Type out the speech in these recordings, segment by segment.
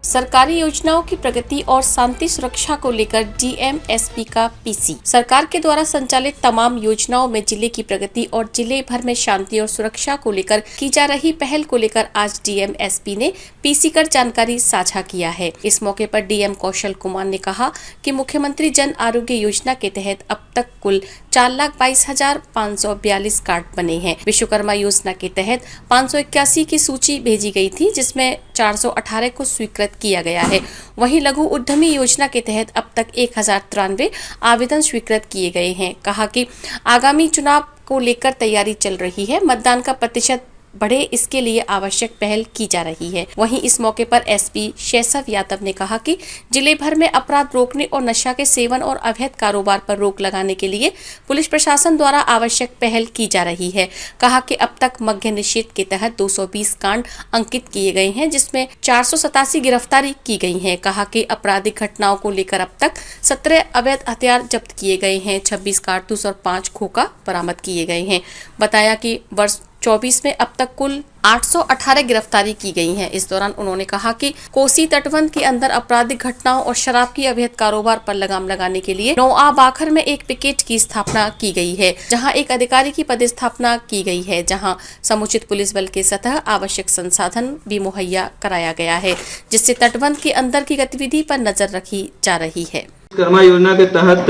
सरकारी योजनाओं की प्रगति और शांति सुरक्षा को लेकर डीएमएसपी का पीसी। सरकार के द्वारा संचालित तमाम योजनाओं में जिले की प्रगति और जिले भर में शांति और सुरक्षा को लेकर की जा रही पहल को लेकर आज डीएमएसपी ने पीसी कर जानकारी साझा किया है। इस मौके पर डीएम कौशल कुमार ने कहा कि मुख्यमंत्री जन आरोग्य योजना के तहत अब तक कुल 4,22,542 कार्ड बने हैं। विश्वकर्मा योजना के तहत 581 की सूची भेजी गई थी, जिसमें 418 को स्वीकृत किया गया है। वहीं लघु उद्यमी योजना के तहत अब तक 1093 आवेदन स्वीकृत किए गए हैं। कहा कि आगामी चुनाव को लेकर तैयारी चल रही है, मतदान का प्रतिशत बढ़े इसके लिए आवश्यक पहल की जा रही है। वहीं इस मौके पर एसपी शैसव यादव ने कहा कि जिले भर में अपराध रोकने और नशा के सेवन और अवैध कारोबार पर रोक लगाने के लिए पुलिस प्रशासन द्वारा आवश्यक पहल की जा रही है। कहा कि अब तक मद्य निषेध के तहत 220 कांड अंकित किए गए हैं, जिसमें 487 गिरफ्तारी की गई है। कहा कि आपराधिक घटनाओं को लेकर अब तक 17 अवैध हथियार जब्त किए गए हैं, 26 कारतूस और 5 खोखा बरामद किए गए हैं। बताया कि वर्ष 24 में अब तक कुल 818 गिरफ्तारी की गई हैं। इस दौरान उन्होंने कहा कि कोसी तटबंध के अंदर आपराधिक घटनाओं और शराब की अवैध कारोबार पर लगाम लगाने के लिए नौआ बाखर में एक पिकेट की स्थापना की गई है, जहां एक अधिकारी की पदस्थापना की गई है, जहां समुचित पुलिस बल के सतह आवश्यक संसाधन भी मुहैया कराया गया है, जिससे तटबंध के अंदर की गतिविधि पर नजर रखी जा रही है। विश्वकर्मा योजना के तहत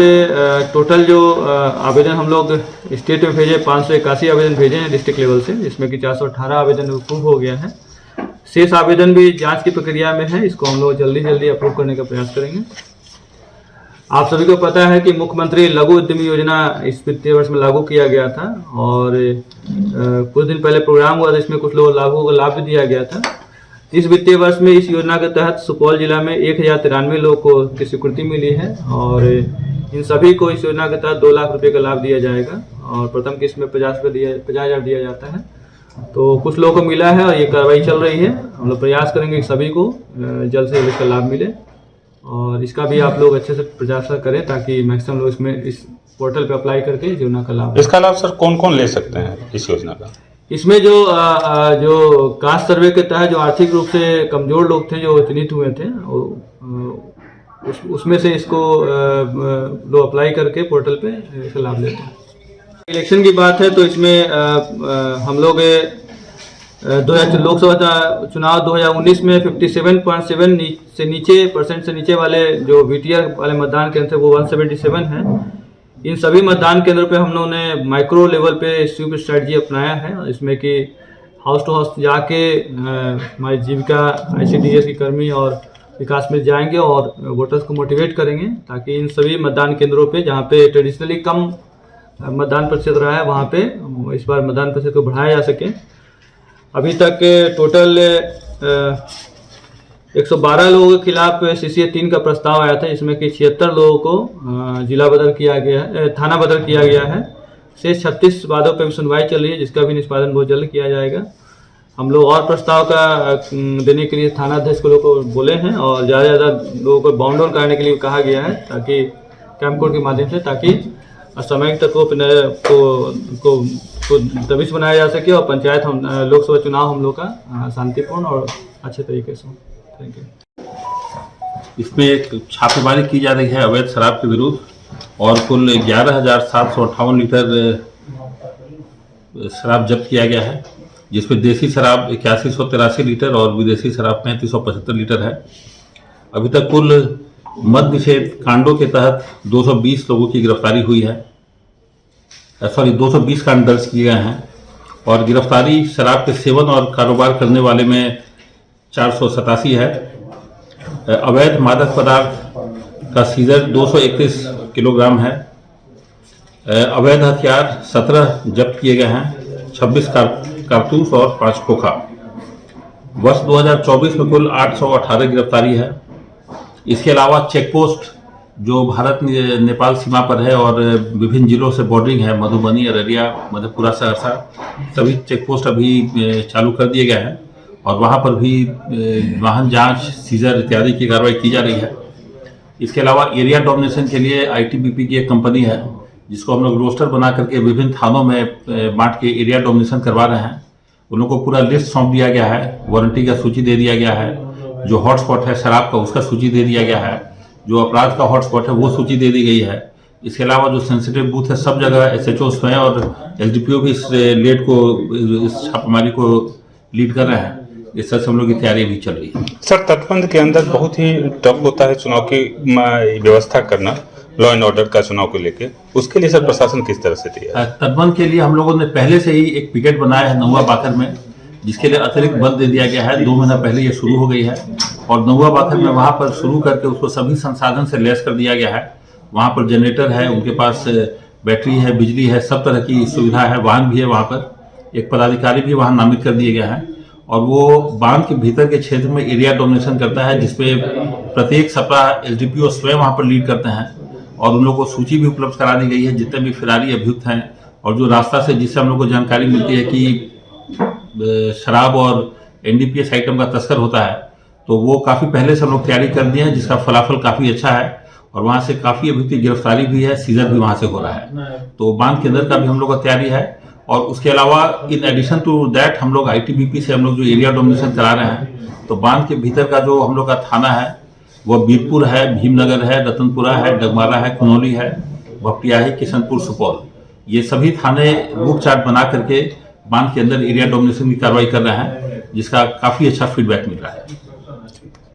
टोटल जो आवेदन हम लोग स्टेट में भेजे 581 आवेदन भेजे हैं डिस्ट्रिक्ट लेवल से, जिसमें कि 418 आवेदन अप्रूव हो गया है। शेष आवेदन भी जांच की प्रक्रिया में है, इसको हम लोग जल्दी अप्रूव करने का प्रयास करेंगे। आप सभी को पता है कि मुख्यमंत्री लघु उद्यमी योजना इस वित्तीय वर्ष में लागू किया गया था और कुछ दिन पहले प्रोग्राम हुआ था, इसमें कुछ लोगों को लाभ भी दिया गया था। इस वित्तीय वर्ष में इस योजना के तहत सुपौल जिला में 1093 लोगों को स्वीकृति मिली है और इन सभी को इस योजना के तहत 2 लाख रुपए का लाभ दिया जाएगा और प्रथम किस्त में 50,000 दिया जाता है। तो कुछ लोगों को मिला है और ये कार्रवाई चल रही है। हम लोग प्रयास करेंगे कि सभी को जल्द से जल्द इसका लाभ मिले और इसका भी आप लोग अच्छे से प्रयास करें ताकि मैक्सिमम लोग इसमें इस पोर्टल पर अप्लाई करके इस योजना का लाभ। इसका लाभ सर कौन कौन ले सकते हैं इस योजना का? इसमें जो कास्ट सर्वे के तहत जो आर्थिक रूप से कमजोर लोग थे, जो चिन्हित हुए थे, उसमें से इसको लोग अप्लाई करके पोर्टल पे इसका लाभ लेते हैं। इलेक्शन की बात है तो इसमें हम लोग लोकसभा चुनाव 2019 में 57.7 से नीचे वाले जो VTR वाले मतदान केंद्र थे वो 177 हैं। इन सभी मतदान केंद्रों पे हम लोगों ने माइक्रो लेवल पे स्वीप स्ट्रैटेजी अपनाया है, इसमें कि हाउस टू हाउस जाके हमारी जीविका ICDS की कर्मी और विकास में जाएंगे और वोटर्स को मोटिवेट करेंगे ताकि इन सभी मतदान केंद्रों पे जहाँ पे ट्रेडिशनली कम मतदान प्रतिशत रहा है वहाँ पे इस बार मतदान प्रतिशत को बढ़ाया जा सके। अभी तक टोटल 112 लोगों के खिलाफ CCA 3 का प्रस्ताव आया था, जिसमें कि 76 लोगों को जिला बदल किया गया है, थाना बदल किया गया है। शेष 36 वादों पर भी सुनवाई चल रही है, जिसका भी निष्पादन बहुत जल्द किया जाएगा। हम लोग और प्रस्ताव का देने के लिए थाना अध्यक्ष को लोगों को बोले हैं और ज़्यादा लोगों को बाउंड डाउन करने के लिए कहा गया है ताकि कैंप कोड के माध्यम से, ताकि असामयिक तत्वों को दबिश बनाया जा सके और पंचायत लोकसभा चुनाव हम लोग का शांतिपूर्ण और अच्छे तरीके से। Thank you. इसमें एक छापेमारी की जा रही है अवैध शराब के विरुद्ध और कुल 11,758 लीटर शराब जब्त किया गया है, जिसमें देसी शराब 8183 लीटर और विदेशी शराब 3575 लीटर है। अभी तक कुल मद्य निषेध कांडों के तहत 220 लोगों की गिरफ्तारी हुई है, 220 कांड दर्ज किए गए हैं और गिरफ्तारी शराब के सेवन और कारोबार करने वाले में 487 है। अवैध मादक पदार्थ का सीजर 231 किलोग्राम है। अवैध हथियार 17 जब्त किए गए हैं, 26 कारतूस और 5 खोखा। वर्ष 2024 में कुल 818 गिरफ्तारी है। इसके अलावा चेक पोस्ट जो भारत नेपाल सीमा पर है और विभिन्न जिलों से बॉर्डरिंग है, मधुबनी, अररिया, मधेपुरा, सहरसा, सभी चेक पोस्ट अभी चालू कर दिए गए हैं और वहाँ पर भी वाहन जांच, सीजर इत्यादि की कार्रवाई की जा रही है। इसके अलावा एरिया डोमिनेशन के लिए ITBP की एक कंपनी है, जिसको हम लोग रोस्टर बना करके विभिन्न थानों में बांट के एरिया डोमिनेशन करवा रहे हैं। उन लोगों को पूरा लिस्ट सौंप दिया गया है, वारंटी का सूची दे दिया गया है जो हॉटस्पॉट है शराब का उसका सूची दे दिया गया है, जो अपराध का हॉटस्पॉट है वो सूची दे दी गई है। इसके अलावा जो सेंसिटिव बूथ है सब जगह SHO स्वयं और SDPO भी इस लेड को, इस छापेमारी को लीड कर रहे हैं। इस तरह से हम लोग की तैयारी भी चल रही है। सर, तटबंध के अंदर बहुत ही टफ होता है चुनाव की व्यवस्था करना, लॉ एंड ऑर्डर का चुनाव को लेके, उसके लिए सर प्रशासन किस तरह से तैयार है? तटबंध के लिए हम लोगों ने पहले से ही एक पिकेट बनाया है नौवा बाकर में, जिसके लिए अतिरिक्त बल दे दिया गया है। 2 महीना पहले ये शुरू हो गई है और नौवा बाकर में वहाँ पर शुरू करके उसको सभी संसाधन से लैस कर दिया गया है। वहाँ पर जनरेटर है, उनके पास बैटरी है, बिजली है, सब तरह की सुविधा है, वाहन भी है। वहाँ पर एक पदाधिकारी भी वहाँ नामित कर दिए गया है और वो बांध के भीतर के क्षेत्र में एरिया डोमिनेशन करता है, जिसपे प्रत्येक सप्ताह SDPO स्वयं वहाँ पर लीड करते हैं और उन लोगों को सूची भी उपलब्ध करा दी गई है जितने भी फिरारी अभियुक्त हैं। और जो रास्ता से जिससे हम लोग को जानकारी मिलती है कि शराब और NDPS आइटम का तस्कर होता है, तो वो काफ़ी पहले से हम लोग तैयारी कर दिए हैं, जिसका फलाफल काफ़ी अच्छा है और वहाँ से काफ़ी अभियुक्त की गिरफ्तारी भी है, सीजर भी वहाँ से हो रहा है। तो बांध के अंदर का भी हम लोग का तैयारी है और उसके अलावा इन एडिशन टू दैट हम लोग ITBP से हम लोग जो एरिया डोमिनेशन करा रहे हैं, तो बांध के भीतर का जो हम लोग का थाना है वो बीरपुर है, भीमनगर है, रतनपुरा है, डगमारा है, कुनौली है, भपटियाही, किशनपुर, सुपौल, ये सभी थाने रूट चार्ट बना करके बांध के अंदर एरिया डोमिनेशन की कार्रवाई कर रहे हैं, जिसका काफ़ी अच्छा फीडबैक मिल रहा है।